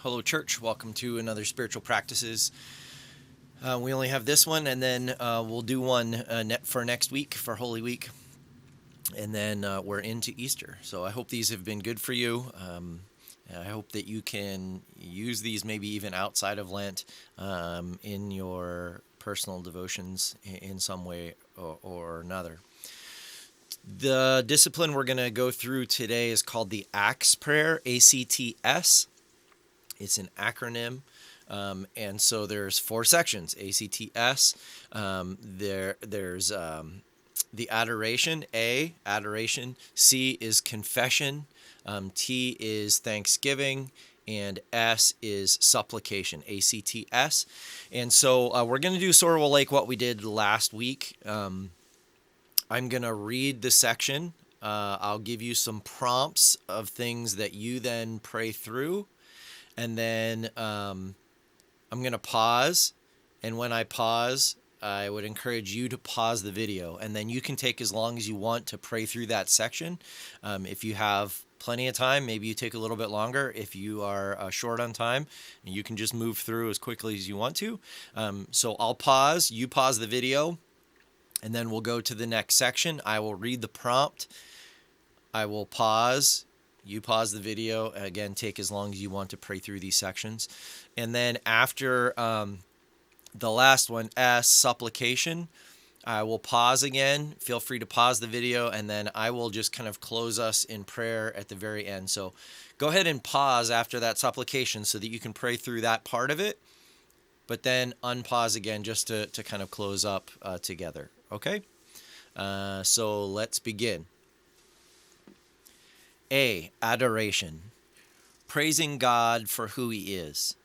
Hello, church. Welcome to another Spiritual Practices. We only have this one, and then we'll do one for next week, for Holy Week. And then we're into Easter. So I hope these have been good for you. I hope that you can use these maybe even outside of Lent in your personal devotions in some way or another. The discipline we're going to go through today is called the ACTS prayer, ACTS. It's an acronym, and so there's 4 sections. ACTS. There's the adoration. A, adoration. C is confession. T is thanksgiving. And S is supplication, ACTS. And so we're going to do sort of like what we did last week. I'm going to read the section. I'll give you some prompts of things that you then pray through. And then I'm going to pause. And when I pause, I would encourage you to pause the video. And then you can take as long as you want to pray through that section. If you have plenty of time, maybe you take a little bit longer. If you are short on time, you can just move through as quickly as you want to. So I'll pause. You pause the video. And then we'll go to the next section. I will read the prompt. I will pause. You pause the video. Again, take as long as you want to pray through these sections. And then after the last one, S, supplication, I will pause again. Feel free to pause the video, and then I will just kind of close us in prayer at the very end. So go ahead and pause after that supplication so that you can pray through that part of it, but then unpause again just to kind of close up together. Okay? So let's begin. A, adoration, praising God for who He is.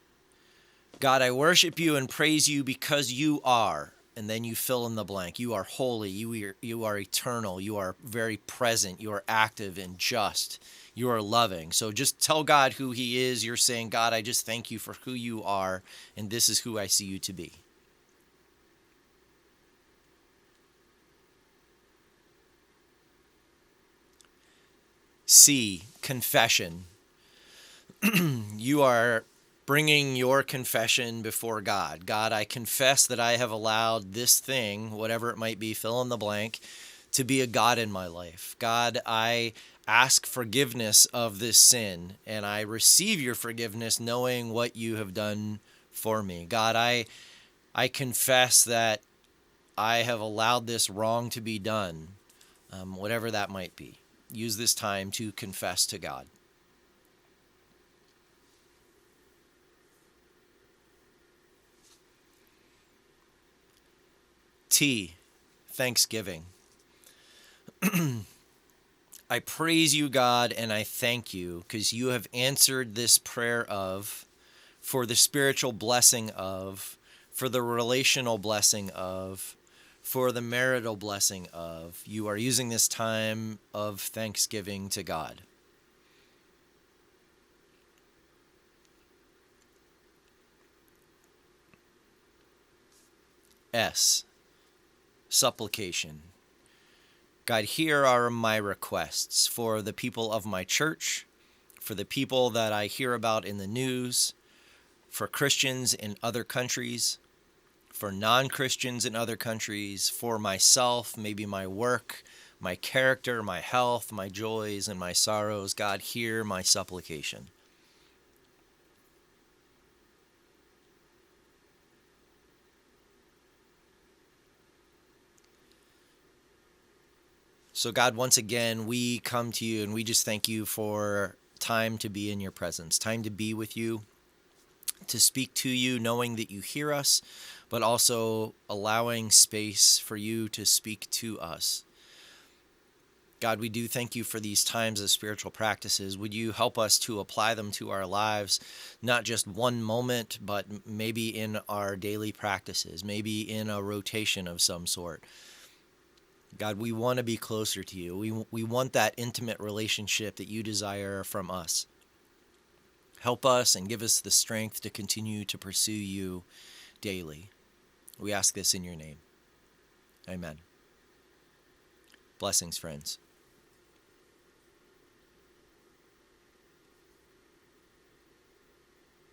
God, I worship You and praise You because You are, and then you fill in the blank. You are holy, you are eternal, You are very present, You are active and just, You are loving. So just tell God who He is. You're saying, God, I just thank You for who You are, and this is who I see You to be. C, confession. You are bringing your confession before God. God, I confess that I have allowed this thing, whatever it might be, fill in the blank, to be a God in my life. God, I ask forgiveness of this sin, and I receive Your forgiveness knowing what You have done for me. God, I confess that I have allowed this wrong to be done, whatever that might be. Use this time to confess to God. T, thanksgiving. I praise You, God, and I thank You because You have answered this prayer for the spiritual blessing for the relational blessing for the marital blessing of. You are using this time of thanksgiving to God. S, supplication. God, here are my requests for the people of my church, for the people that I hear about in the news, for Christians in other countries, for non-Christians in other countries, for myself, maybe my work, my character, my health, my joys, and my sorrows. God, hear my supplication. So God, once again, we come to You and we just thank You for time to be in Your presence, time to be with You, to speak to You, knowing that You hear us, but also allowing space for You to speak to us. God, we do thank You for these times of spiritual practices. Would You help us to apply them to our lives, not just one moment, but maybe in our daily practices, maybe in a rotation of some sort. God, we want to be closer to You. We want that intimate relationship that You desire from us. Help us and give us the strength to continue to pursue You daily. We ask this in Your name. Amen. Blessings, friends.